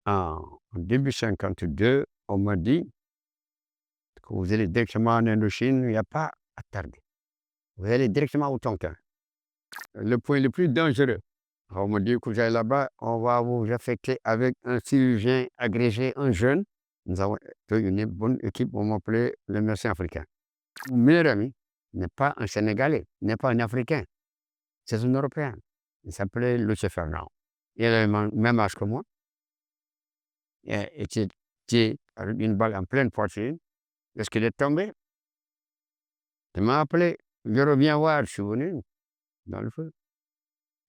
En début 52, on m'a dit que vous allez directement en Indochine, il n'y a pas à tarder. Vous allez directement au Tonkin, le point le plus dangereux. Alors, on m'a dit que j'aille là-bas, on va vous affecter avec un chirurgien agrégé, un jeune. Nous avons une bonne équipe, on m'appelait le médecin africain. Mon meilleur ami n'est pas un Sénégalais, n'est pas un Africain, c'est un Européen. Il s'appelait Lucie Fernand. Il avait le même âge que moi. Il était avec une balle en pleine poitrine. Lorsqu'il est tombé, il m'a appelé. Je reviens voir, je suis venu dans le feu.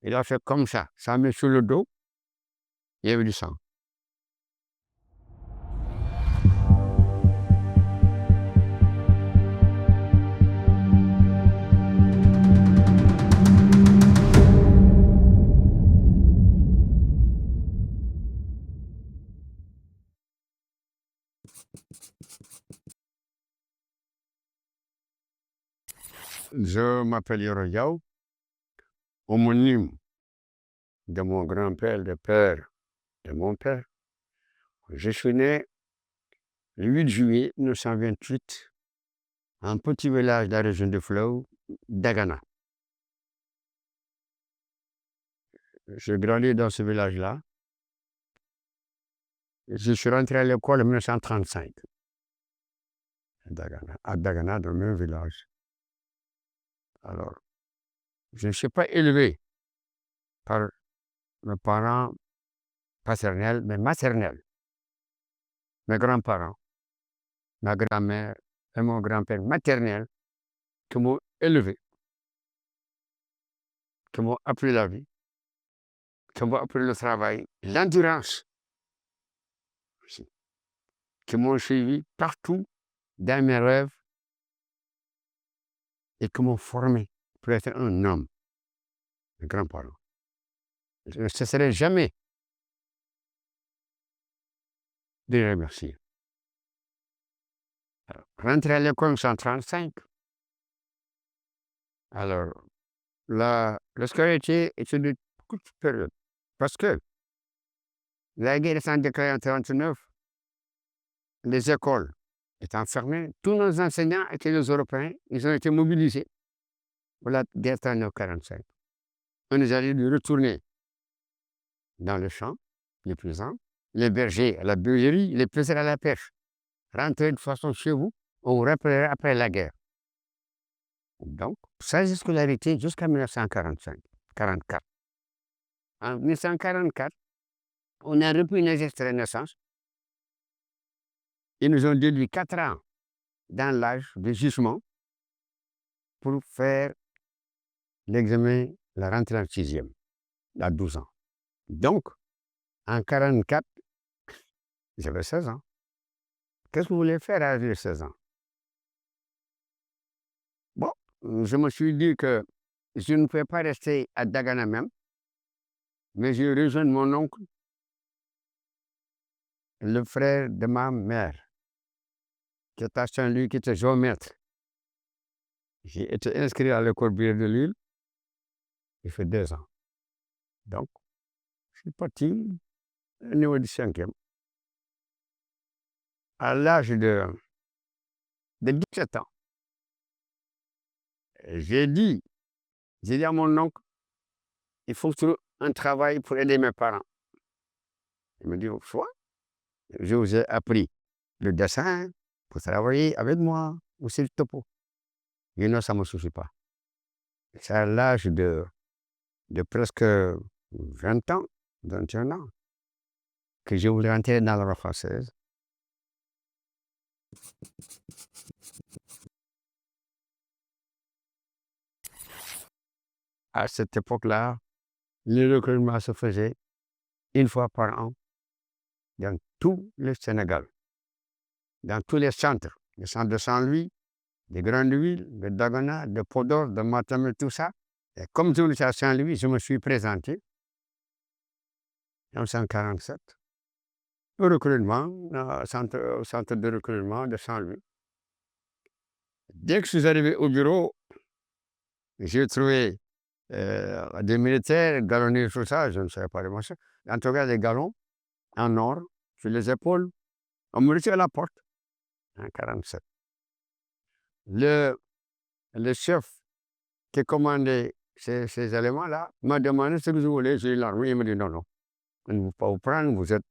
Il a fait comme ça met sur le dos, il y avait du sang. Je m'appelle Yoro Yao, homonyme de mon grand-père, le père de mon père. Je suis né le 8 juillet 1928, un petit village de la région de Fleuve, Dagana. J'ai grandi dans ce village-là. Je suis rentré à l'école en 1935, à Dagana, dans le même village. Alors, je ne suis pas élevé par mes parents paternels, mais maternels. Mes grands-parents, ma grand-mère et mon grand-père maternel qui m'ont élevé, qui m'ont appris la vie, qui m'ont appris le travail, l'endurance, qui m'ont suivi partout dans mes rêves et qui m'ont formé pour être un homme, mes grands-parents. Je ne cesserai jamais de les remercier. Alors, rentré à l'école en 1935, alors, la scolarité est une courte période. Parce que la guerre s'est déclarée en 1939, les écoles étant fermées, tous nos enseignants étaient les Européens, ils ont été mobilisés pour la guerre en 1945. On nous a dit de retourner dans le champ, les paysans, les bergers à la bergerie, les pêcheurs à la pêche. Rentrez de façon chez vous, on vous rappellera après la guerre. Donc, sans scolarité jusqu'en 1945-44. En 1944, on a repris nos extraits de naissance. Ils nous ont déduit 4 ans dans l'âge de jugement pour faire l'examen, la rentrée en 6e, à 12 ans. Donc, en 1944, j'avais 16 ans. Qu'est-ce que vous voulez faire à l'âge de 16 ans? Bon, je me suis dit que je ne pouvais pas rester à Dagana même, mais j'ai rejoint mon oncle, le frère de ma mère, qui était à Saint-Louis, qui était géomètre. J'ai été inscrit à l'école Bière de Lille, j'ai fait 2 ans. Donc, je suis parti au niveau du 5e. À l'âge de 17 ans, j'ai dit à mon oncle, il faut que je trouve un travail pour aider mes parents. Il me dit, soit, je vous ai appris le dessin pour travailler avec moi, ou c'est le topo. Je dis non, ça ne me suffit pas. C'est à l'âge de presque 20 ans, 21 ans, que je voulais rentrer dans l'armée française. À cette époque-là, le recrutement se faisait une fois par an dans tout le Sénégal, dans tous les centres de Saint-Louis, des grandes villes, de Dagana, de Podor, de Matam et tout ça. Et comme je voulais à Saint-Louis, je me suis présenté en 1947 au recrutement, au centre de recrutement de Saint-Louis. Dès que je suis arrivé au bureau, j'ai trouvé des militaires galonnés, tout ça, je ne savais pas les machins. En tout cas, des galons, en or sur les épaules. On me retire à la porte en 47. Le chef qui commandait ces éléments-là m'a demandé ce que je voulais. J'ai dit l'armée. Il m'a dit non, non. On ne veut pas vous prendre, vous êtes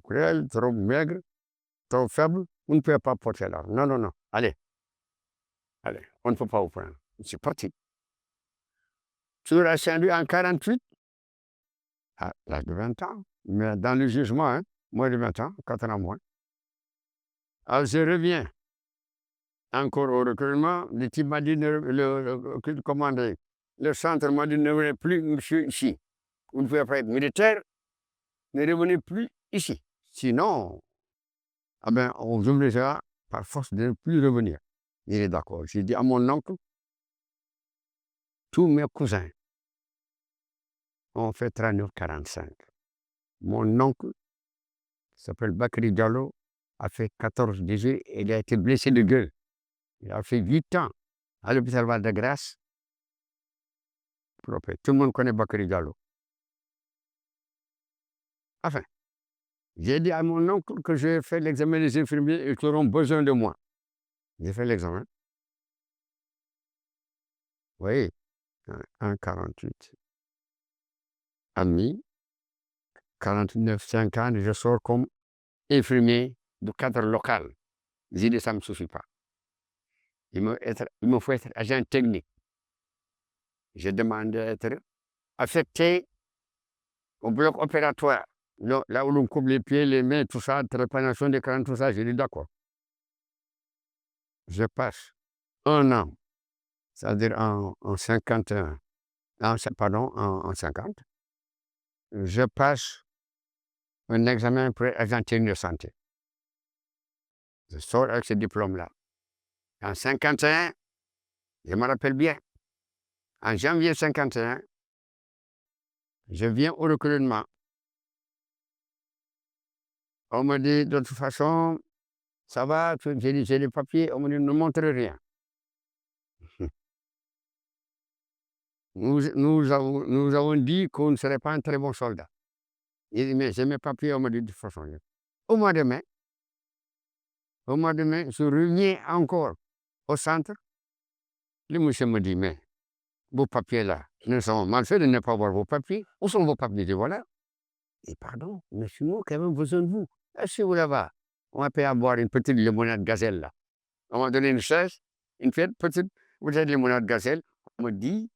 cruel, trop maigre, trop faible, vous ne pouvez pas porter l'arme. Non, non, non. Allez, allez, on ne peut pas vous prendre. Je suis parti. Sur la Saint-Louis en 48, à l'âge de 20 ans, mais dans le jugement, hein, moins de 20 ans, 4 ans moins. Alors je reviens encore au recrutement. Le type m'a dit, le commandant, le centre m'a dit, ne venez plus, monsieur, ici. Vous ne pouvez pas être militaire, ne revenez plus ici. Sinon, ah ben, on vous obligera par force de ne plus revenir. Il est d'accord. J'ai dit à mon oncle, tous mes cousins ont fait 39-45. Mon oncle, qui s'appelle Bakri Diallo, a fait 14-18 et il a été blessé de gueule. Il a fait 8 ans à l'hôpital Val de Grâce. Tout le monde connaît Bakri Diallo. Enfin, j'ai dit à mon oncle que j'ai fait l'examen des infirmiers et qu'ils auront besoin de moi. J'ai fait l'examen. Oui, en 48. Admis, 49, 50, je sors comme infirmier du cadre local. J'ai dit, ça ne me suffit pas. Il me faut être agent technique. J'ai demandé à être affecté au bloc opératoire. Là où l'on coupe les pieds, les mains, tout ça, trépanation des crânes, tout ça. J'ai dit, d'accord. Je passe 1 an, c'est-à-dire en 51, pardon, en 50. Je passe un examen pour être agent technique de santé. Je sors avec ce diplôme-là. En 51, je me rappelle bien, en janvier 51, je viens au recrutement. On me dit, de toute façon, ça va, j'ai les papiers, on me dit, ne montre rien. Nous avons dit qu'on ne serait pas un très bon soldat. Il dit, mais j'ai mes papiers, on me dit, de toute façon. Au mois de mai, je reviens encore au centre. Le monsieur me dit, mais vos papiers là, nous sommes mal faits de ne pas avoir vos papiers. Où sont vos papiers? Je dis, voilà. Et pardon, mais c'est nous qui avons besoin de vous. Est-ce que vous là-bas, on va payer à boire une petite limonade gazelle là. On m'a donné une chaise, une petite bouteille de limonade gazelle. On me dit,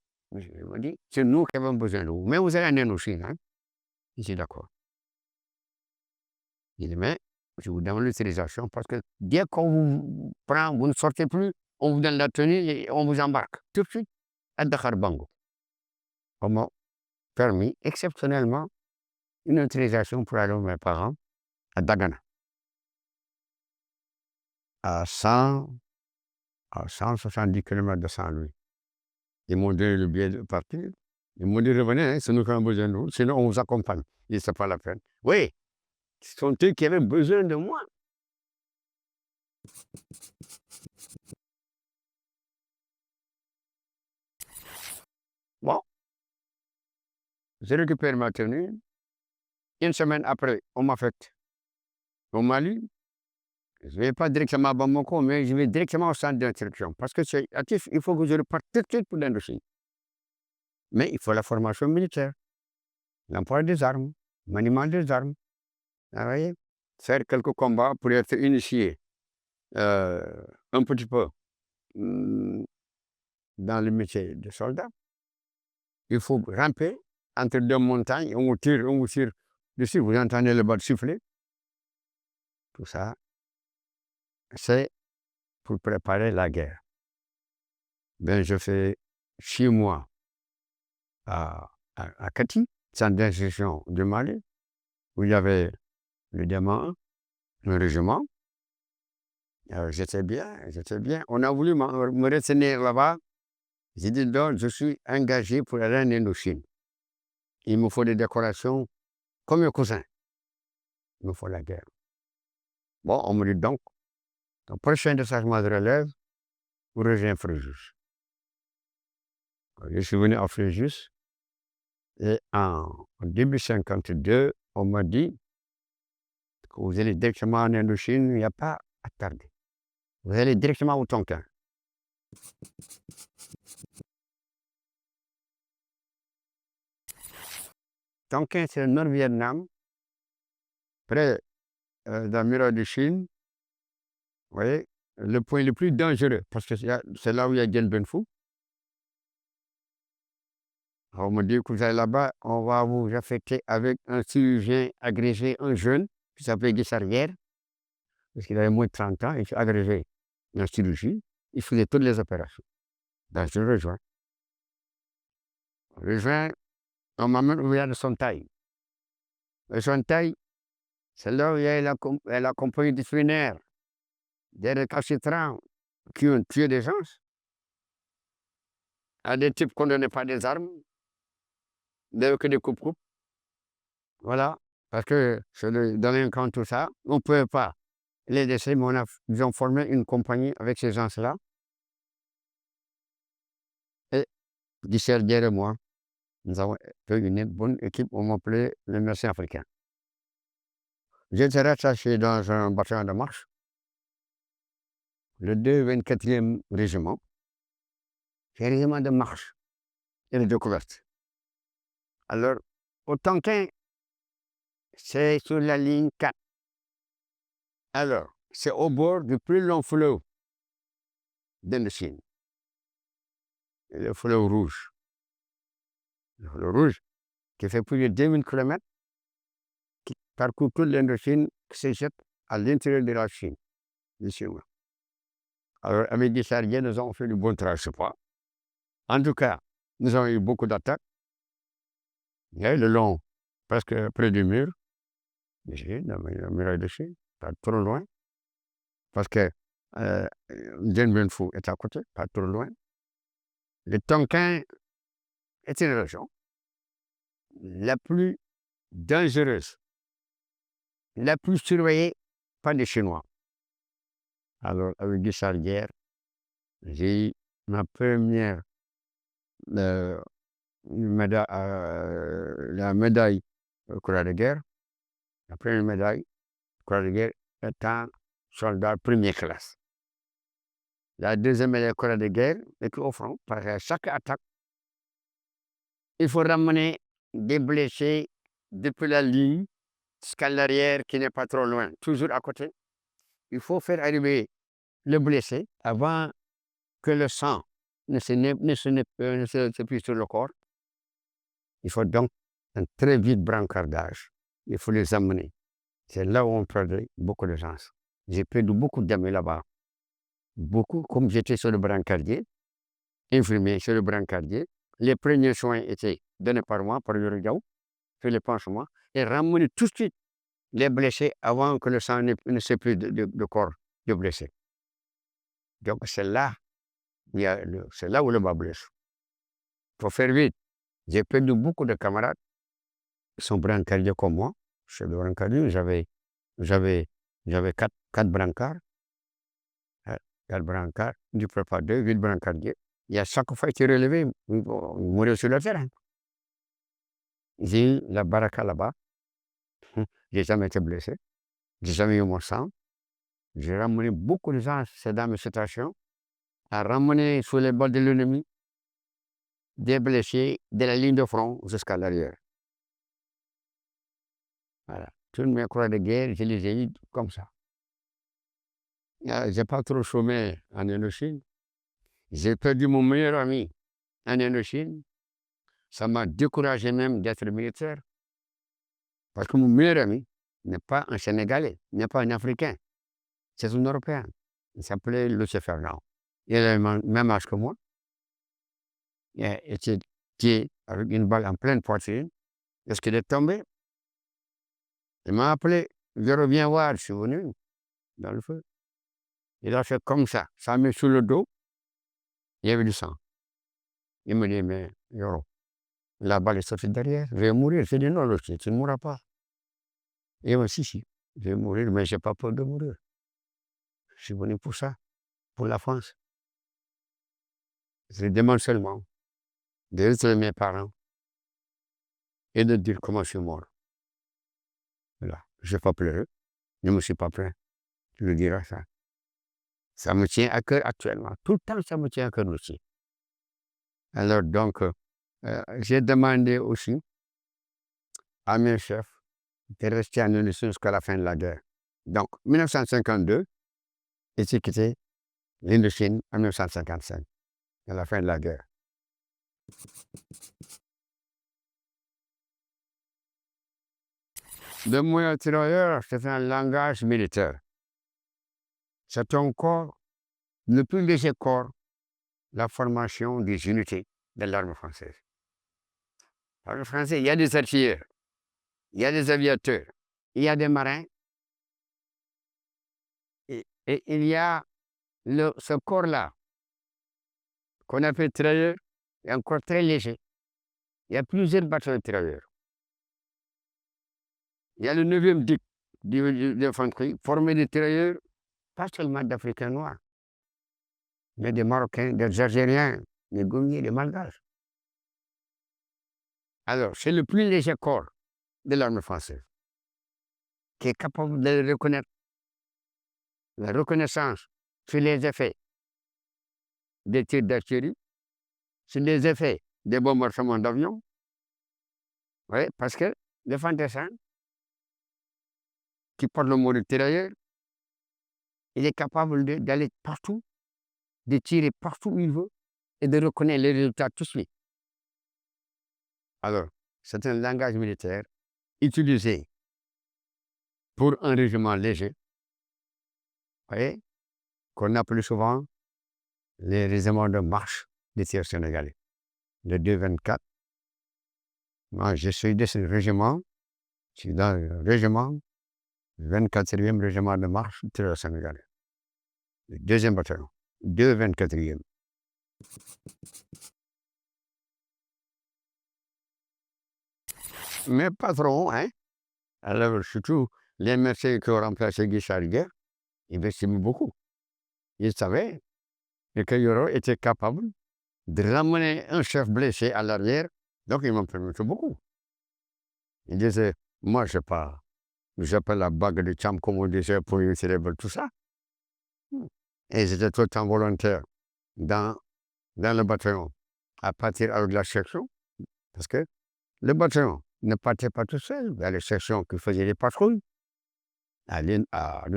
c'est nous qui avons besoin de vous. Mais vous allez en Chine, hein? Je dis, d'accord. Il dit, mais je vous donne l'utilisation parce que dès qu'on vous prend, vous ne sortez plus, on vous donne la tenue et on vous embarque. Tout de suite, à Dakar Bango. On m'a permis, exceptionnellement, une utilisation pour aller avec mes parents à Dagana. À 170 km de Saint-Louis. Ils m'ont donné le billet de partir. Ils m'ont dit, revenez, hein, c'est nous qui avons besoin de vous, sinon on vous accompagne. Il dit, c'est pas la peine. Oui, ce sont eux qui avaient besoin de moi. Bon, j'ai récupéré ma tenue. Une semaine après, on m'affecte au Mali. Je ne vais pas directement à Bamako, mais je vais directement au centre d'instruction. Parce que c'est actif, il faut que je reparte tout de suite pour l'Indochine. Mais il faut la formation militaire, l'emploi des armes, le maniement des armes. Vous voyez? Faire quelques combats pour être initié un petit peu dans le métier de soldat. Il faut ramper entre deux montagnes, on vous tire dessus, vous entendez le bas de siffler. Tout ça, c'est pour préparer la guerre. Ben, je fais 6 mois à Kati, centre d'instruction du Mali, où il y avait le diamant, le régiment. J'étais bien. On a voulu me retenir là-bas. J'ai dit, donc, je suis engagé pour aller en Indochine. Il me faut des décorations comme un cousin. Il me faut la guerre. Bon, on me dit donc, le prochain déchargement de relève, vous rejoignez Fréjus. Je suis venu à Fréjus et en début 52, on m'a dit, Quand vous allez directement en Indochine, il n'y a pas à tarder. Vous allez directement au Tonkin. Tonkin, c'est le Nord-Vietnam, près de la muraille de Chine. Vous voyez, le point le plus dangereux, parce que c'est là où il y a Dien Bien Phu. On me dit que vous allez là-bas, on va vous affecter avec un chirurgien agrégé, un jeune, qui s'appelle Guy Sarrière, parce qu'il avait moins de 30 ans, il s'est agrégé en chirurgie, il faisait toutes les opérations. Ben, je le rejoins. On m'amène où il y a le Sontaï. Le Sontaï, c'est là où il y a la compagnie disciplinaire, des récalcitrants qui ont tué des gens, à des types qu'on ne donnait pas des armes, que des coupes-coupes. Voilà, parce que dans un camp, tout ça, on ne pouvait pas les laisser, mais ils ont formé une compagnie avec ces gens-là. Et Guichard et moi, nous avons fait une bonne équipe, on m'appelait le Mercenaire africain. J'étais rattaché dans un bataillon de marche, le 224e régiment. C'est un régiment de marche et de découverte. Alors, au Tonkin, c'est sur la ligne 4. Alors, c'est au bord du plus long fleuve d'Indochine, le fleuve rouge. Le fleuve rouge, qui fait plus de 2000 km, qui parcourt toute l'Indochine, qui se jette à l'intérieur de la Chine, du Chinois. Alors, avec des Sardiens, nous avons fait du bon travail, je sais pas. En tout cas, nous avons eu beaucoup d'attaques. Le long, presque près du mur, la muraille de Chine, pas trop loin, parce que Dien Bien Phu est à côté, pas trop loin. Le Tonkin est une région la plus dangereuse, la plus surveillée par les Chinois. Alors, avec Guy Sarrière, j'ai eu ma première médaille, la médaille Croix de guerre, la première médaille Croix de guerre étant soldat première classe. La deuxième médaille Croix de guerre est au front, parce qu'à chaque attaque, il faut ramener des blessés depuis la ligne jusqu'à l'arrière qui n'est pas trop loin, toujours à côté. Il faut faire arriver le blessé avant que le sang ne se puise sur le corps. Il faut donc un très vite brancardage. Il faut les amener. C'est là où on perdait beaucoup de gens. J'ai perdu beaucoup d'amis là-bas. Beaucoup, comme j'étais sur le brancardier, infirmier sur le brancardier, les premiers soins étaient donnés par moi, par le Diaw, fait les pansements, et ramener tout de suite les blessés avant que le sang ne se puise de corps de blessés. Donc c'est là, c'est là où le bas blesse. Il faut faire vite. J'ai perdu beaucoup de camarades qui sont brancardiers comme moi. Chez le brancardier, j'avais quatre brancards. 4 brancards, du prépa 2, 8 brancardiers. Et à chaque fois, il était relevé, il mourait sur le terrain. J'ai eu la baraka là-bas. J'ai jamais été blessé. J'ai jamais eu mon sang. J'ai ramené beaucoup de gens dans mes situations, à ramener sur les bords de l'ennemi des blessés de la ligne de front jusqu'à l'arrière. Voilà. Toutes mes croix de guerre, je les ai eues comme ça. Je n'ai pas trop chômé en Indochine. J'ai perdu mon meilleur ami en Indochine. Ça m'a découragé même d'être militaire. Parce que mon meilleur ami n'est pas un Sénégalais, n'est pas un Africain. C'est un Européen. Il s'appelait Lucie Fernand. Il a le même âge que moi. Il était tué avec une balle en pleine poitrine. Est-ce qu'il est tombé? Il m'a appelé. Je reviens voir, je suis venu dans le feu. Il a fait comme ça mis sur le dos. Il y avait du sang. Il me dit, mais Yoro, la balle est sortie derrière, je vais mourir. J'ai dit, non, Lucie, tu ne mourras pas. Et moi, si, je vais mourir, mais je n'ai pas peur de mourir. Je suis venu pour ça, pour la France. Je demande seulement de retrouver mes parents et de dire comment je suis mort. Voilà. Je n'ai pas pleuré. Je ne me suis pas plaint. Je le dirai ça. Ça me tient à cœur actuellement. Tout le temps, ça me tient à cœur aussi. Alors donc, j'ai demandé aussi à mes chefs de rester en Indochine jusqu'à la fin de la guerre. Donc, 1952, et j'ai quitté l'Indochine en 1955, à la fin de la guerre. Le moyen tirailleur, c'est un langage militaire. C'est un corps, le plus léger corps, la formation des unités de l'armée française. L'armée française, il y a des artilleurs, il y a des aviateurs, il y a des marins, et il y a ce corps-là, qu'on appelle tirailleur, est un corps très léger. Il y a plusieurs bataillons de tirailleurs. Il y a le 9e DIC d'infanterie, formé de tirailleurs, pas seulement d'Africains noirs, mais des Marocains, des Algériens, des Goumiers, des Malgaches. Alors, c'est le plus léger corps de l'armée française qui est capable de reconnaître la reconnaissance sur les effets des tirs d'artillerie, sur les effets des bombardements d'avions. Oui, parce que le fantassin qui porte le mot de tirailleur, il est capable d'aller partout, de tirer partout où il veut et de reconnaître les résultats tout de suite. Alors, c'est un langage militaire utilisé pour un régiment léger, voyez, qu'on appelle souvent les régiments de marche des tirs sénégalais, le 224. Moi, je suis de ce régiment, je suis dans le régiment, le 24e régiment de marche des tirs sénégalais, le 2e bataillon, 224e. Mes patrons, hein, alors surtout les médecins qui ont remplacé Guy Charrière, ils m'estimaient beaucoup. Ils savaient que Yoro était capable de ramener un chef blessé à l'arrière, donc ils m'ont permis beaucoup. Ils disaient, moi, je n'ai pas la bague de champ, comme on disait, pour une célèbre, tout ça. Et j'étais tout le temps volontaire dans le bataillon, à partir avec la section, parce que le bataillon ne partait pas tout seul, il y a les sections qui faisaient les patrouilles à une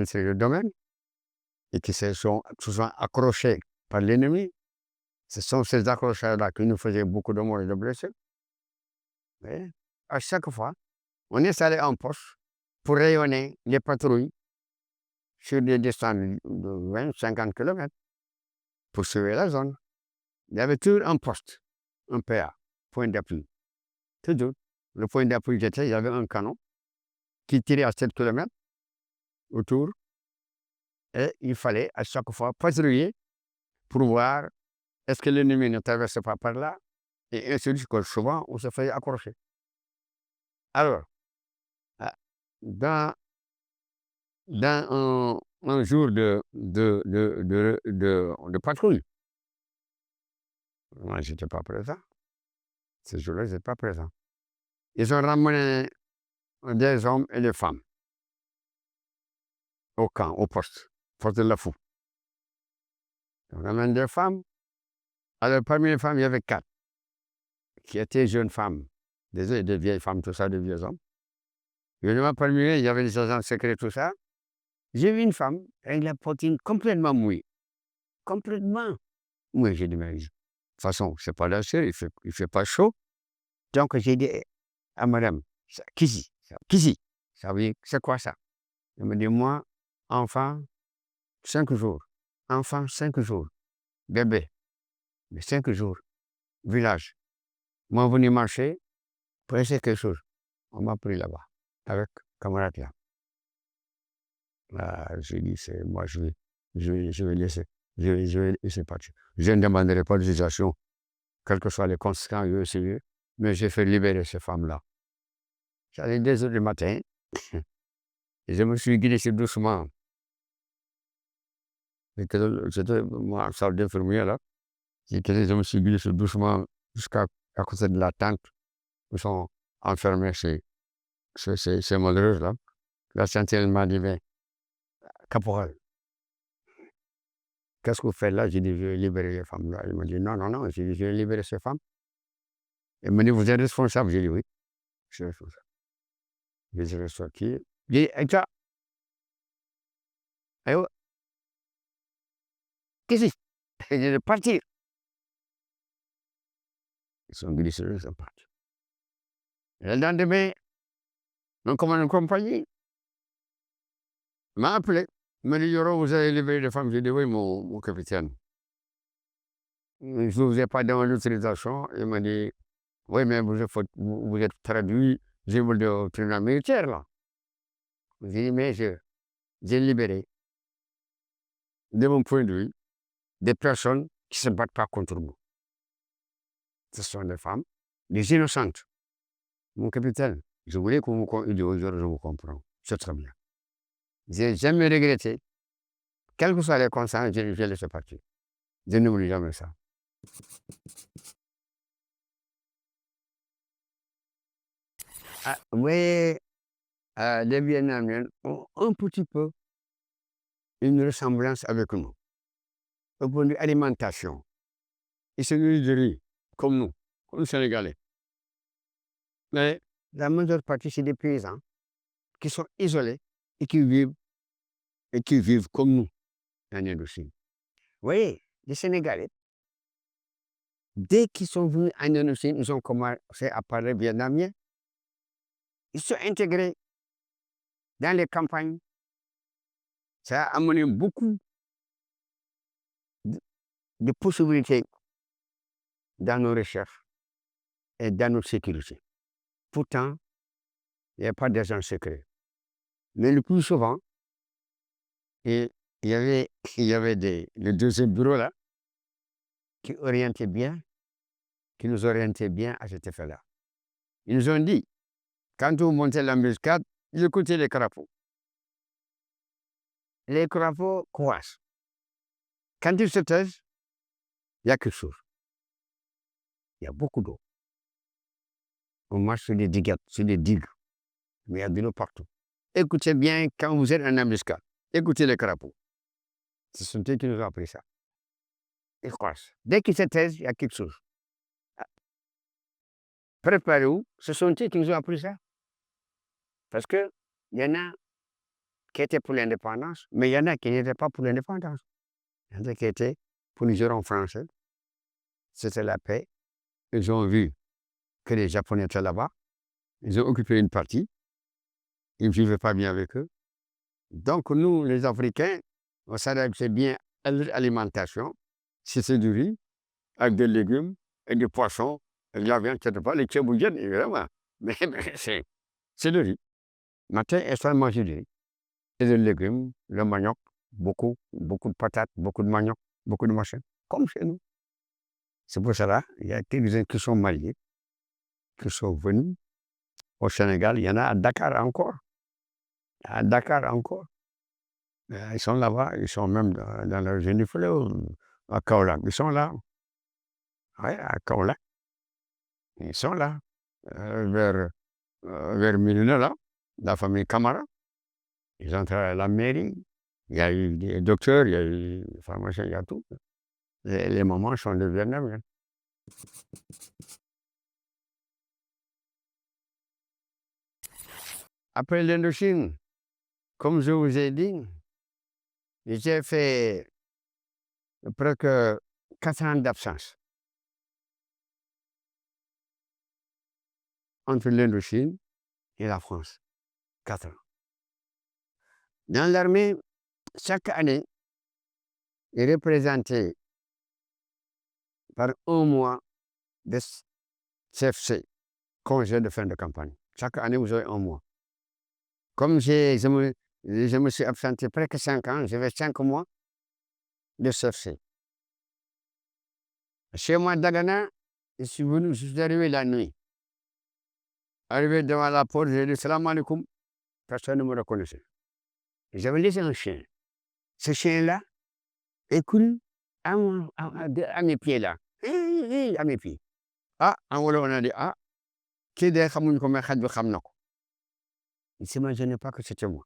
série de domaines et qui se sont souvent accrochés par l'ennemi. Ce sont ces accrochages-là qui nous faisaient beaucoup de morts et de blessés. Mais à chaque fois, on installait un poste pour rayonner les patrouilles sur des distances de 20-50 km pour surveiller la zone. Il y avait toujours un poste, un PA, point d'appui. Toujours. Le point d'appui, il y avait un canon qui tirait à 7 km autour. Et il fallait à chaque fois patrouiller pour voir est-ce que l'ennemi ne traverse pas par là. Et ainsi de suite, souvent, on se faisait accrocher. Alors, dans un jour de patrouille, moi, je n'étais pas présent. Ce jour-là, je n'étais pas présent. Ils ont ramené des hommes et des femmes au camp, au poste de la Fou. Ils ont ramené des femmes. Alors, parmi les femmes, il y avait 4 qui étaient jeunes femmes, des vieilles femmes, tout ça, des vieux hommes. Évidemment, parmi eux, il y avait des agents secrets, tout ça. J'ai vu une femme avec la poitrine complètement mouillée. Complètement mouillée. J'ai dit, mais de toute façon, c'est pas la seule, il fait pas chaud. Donc, j'ai dit à madame, Kisi, ça veut dire, c'est quoi ça? Elle me dit, moi, enfant, 5 jours. Enfant, 5 jours. Bébé, 5 jours. Village. Moi, venu marcher pour essayer quelque chose. On m'a pris là-bas, avec camarade là. J'ai dit, moi, je vais laisser. Je vais laisser partir. Je ne demanderai pas d'utilisation, quels que soient les conséquences, mais j'ai fait libérer ces femmes-là. J'allais 2 heures du matin, et je me suis glissé doucement. J'étais moi en salle d'infirmière là. Je me suis glissé doucement jusqu'à côté de la tente où sont enfermés ces malheureuses là. La sentinelle m'a dit, caporal, qu'est-ce que vous faites là? J'ai dit, je vais libérer les femmes là. Il m'a dit, non, non, non, j'ai dit, je vais libérer ces femmes. Il m'a dit, vous êtes responsable? J'ai dit, oui, je suis responsable. Je suis sorti. J'ai dit, et toi, qu'est-ce que c'est? J'ai dit, de partir. Ils sont glissés, ils sont partis. Et le lendemain, mon commandant de compagnie m'a appelé. Il m'a dit, Yoro, vous avez libéré les femmes? J'ai dit, oui, mon capitaine. Je ne vous ai pas demandé l'autorisation. Il m'a dit, oui, mais vous êtes traduit, j'ai voulu au tribunal militaire, là. J'ai dit, mais j'ai libéré, de mon point de vue, des personnes qui ne se battent pas contre vous. Ce sont des femmes, des innocentes. Mon capitaine, je voulais que vous je vous comprends. C'est très bien. Je n'ai jamais regretté. Quelles que soient les conséquences, je laisse partir. Je n'oublie jamais ça. Ah, oui, les Vietnamiens ont un petit peu une ressemblance avec nous. Au point de vue alimentation. Ils se nourrissent de riz, comme nous, comme les Sénégalais. Mais la majeure partie, c'est des paysans qui sont isolés et qui vivent comme nous, en Indochine. Vous voyez, les Sénégalais, dès qu'ils sont venus en Indochine, ils ont commencé à parler vietnamien. Ils sont intégrés dans les campagnes. Ça a amené beaucoup de possibilités dans nos recherches et dans notre sécurité. Pourtant, il n'y a pas d'agent secret. Mais le plus souvent, il y avait le deuxième bureau là, qui nous orientait bien à cet effet-là. Ils nous ont dit, quand vous montez l'embuscade, écoutez les crapauds. Les crapauds croissent. Quand ils se taisent, il y a quelque chose. Il y a beaucoup d'eau. On marche sur des digues, mais il y a de l'eau partout. Écoutez bien quand vous êtes en embuscade. Écoutez les crapauds. Ce sont eux qui nous ont appris ça. Ils croissent. Dès qu'ils se taisent, il y a quelque chose. Préparez-vous, ce sont eux qui nous ont appris ça. Parce qu'il y en a qui étaient pour l'indépendance, mais il y en a qui n'étaient pas pour l'indépendance. Il y en a qui étaient pour les gérants français. C'était la paix. Ils ont vu que les Japonais étaient là-bas. Ils ont occupé une partie. Ils ne vivaient pas bien avec eux. Donc, nous, les Africains, on s'adaptait bien à l'alimentation. C'était du riz, avec des légumes et des poissons. Et de la viande, c'était pas les tchéboudiennes, évidemment. Mais c'est le riz. Matin et soir, manger du riz. Et des légumes, le manioc, beaucoup de patates, beaucoup de manioc, beaucoup de machin, comme chez nous. C'est pour cela, il y a quelques-uns qui sont mariés, qui sont venus au Sénégal. Il y en a à Dakar encore. À Dakar encore. Ils sont là-bas, ils sont même dans la région du fleuve, à Kaolack. Ils sont là. Oui, à Kaolack. Ils sont là. Vers Médina, là, la famille Camara. Ils ont travaillé à la mairie. Il y a eu des docteurs, il y a eu des pharmaciens, il y a tout. Les mamans sont des Vietnamiens. Après l'Indochine, comme je vous ai dit, j'ai fait presque 4 ans d'absence entre l'Indochine et la France. 4 ans. Dans l'armée, chaque année est représenté par 1 mois de CFC, congé de fin de campagne. Chaque année, vous avez 1 mois. Comme je me suis absenté presque 5 ans, j'avais 5 mois de CFC. Chez moi, Dagana, je suis arrivé la nuit. Arrivé devant la porte, j'ai dit salam alaikum. Personne ne me reconnaissait. J'avais laissé un chien. Ce chien-là est couru à mes pieds là. À mes pieds. Ah, en wolof, on a dit, ah, kii de xamuñ ko mais xaj bi xam na ko. Il ne s'imaginait pas que c'était moi.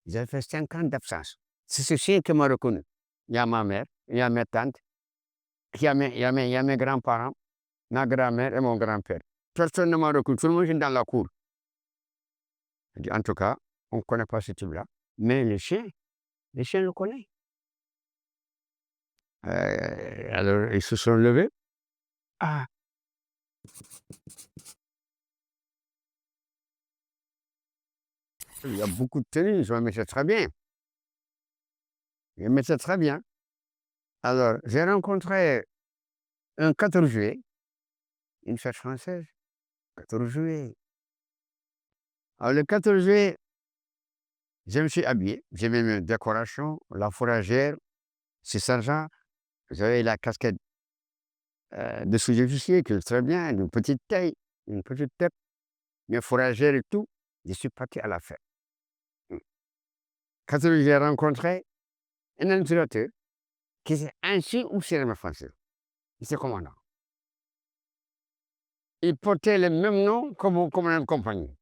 J'ai fait 5 ans d'absence. C'est ce chien qui m'a reconnu. Il y a ma mère, il y a mes tantes, il y a mes grands-parents, ma grand-mère et mon grand-père. Personne ne m'a reconnu. Tout le monde est dans la cour. Je dis, en tout cas, on ne connaît pas ce type-là. Mais les chiens le connaissent. Alors, ils se sont levés. Ah, il y a beaucoup de tenues, je me mettais très bien. Je me mettais très bien. Alors, j'ai rencontré un 14 juillet, une fête française, 14 juillet. Alors, le 14 juillet, je me suis habillé, j'ai mis une décoration, la fourragère, c'est sergent, j'avais la casquette de sous-officier, qui est très bien, une petite taille, une petite tête, mes fourragères et tout. Je suis parti à la fête. 14 juillet, j'ai rencontré un instructeur qui est ancien officier français. Il était commandant. Il portait le même nom que mon commandant de compagnie.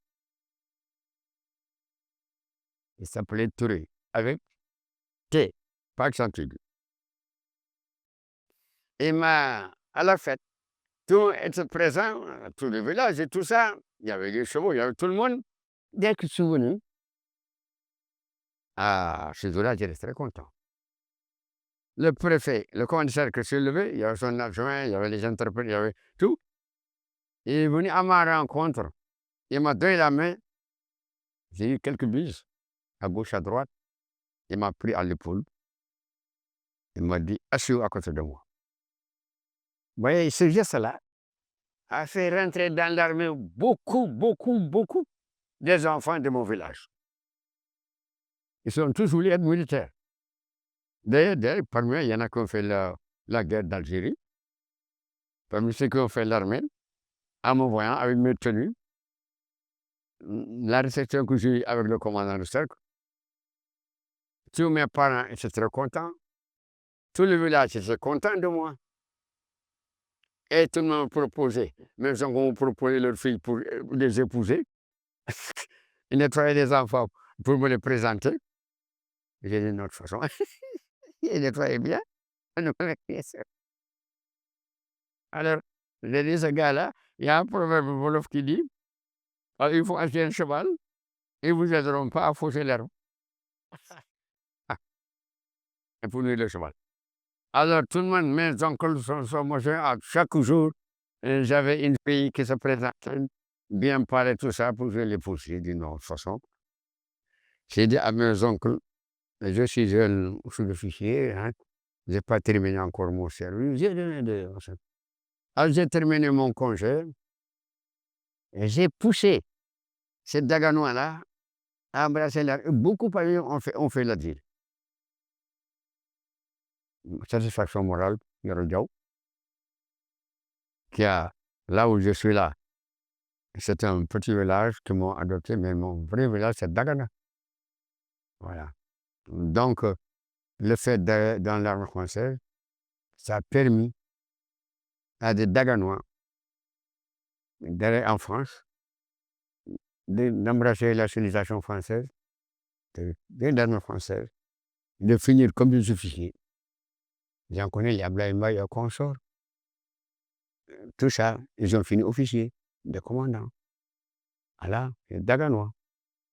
Il s'appelait Touré, avec T, pas accent aigu. Et à la fête, tout le monde était présent, tout le village et tout ça. Il y avait les chevaux, il y avait tout le monde. Dès que je suis venu, ce jour-là, j'étais très content. Le préfet, le commissaire que je suis levé, il y avait son adjoint, il y avait les interprètes, il y avait tout. Il est venu à ma rencontre. Il m'a donné la main. J'ai eu quelques bises, à gauche, à droite. Il m'a pris à l'épaule. Il m'a dit, asseyez-vous à côté de moi. Vous voyez, ce geste-là a fait rentrer dans l'armée beaucoup des enfants de mon village. Ils sont tous voulu être militaires. D'ailleurs, parmi eux, il y en a qui ont fait la guerre d'Algérie. Parmi ceux qui ont fait l'armée, en me voyant avec mes tenues, la réception que j'ai eue avec le commandant de cercle, tous mes parents étaient très contents. Tout le village était content de moi. Et tout le monde me proposait, même si on proposait leurs filles pour les épouser. Ils nettoyaient les enfants pour me les présenter. J'ai dit d'une autre façon. Ils nettoyaient bien. Alors, j'ai dit, ce gars-là, il y a un proverbe wolof qui dit, il faut acheter un cheval, ils ne vous aideront pas à fausser l'herbe. Et pour nous, le cheval. Alors, tout le monde, mes oncles sont machin, chaque jour, j'avais une fille qui se présentait, bien parler, tout ça, pour que je l'épouse. J'ai dit non, de toute façon. J'ai dit à mes oncles, je suis jeune sous-officier, hein, je n'ai pas terminé encore mon service. Alors, j'ai terminé mon congé, et j'ai poussé cette Daganois-là à embrasser la. Beaucoup parmi eux ont fait la ville. Satisfaction morale, Yoro Diaw, qui a, là où je suis là, c'est un petit village qui m'ont adopté, mais mon vrai village, c'est Dagana. Voilà. Donc, le fait d'aller dans l'armée française, ça a permis à des Daganois d'aller en France, d'embrasser la civilisation française, de l'armée française, de finir comme des officiers. J'en connais les Ablaye Mbaye et consorts. Tout ça, ils ont fini officiers, des commandants. Voilà, les Daganois,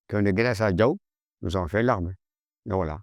qui ont grâce à Diaw, nous ont fait l'armée. Et voilà.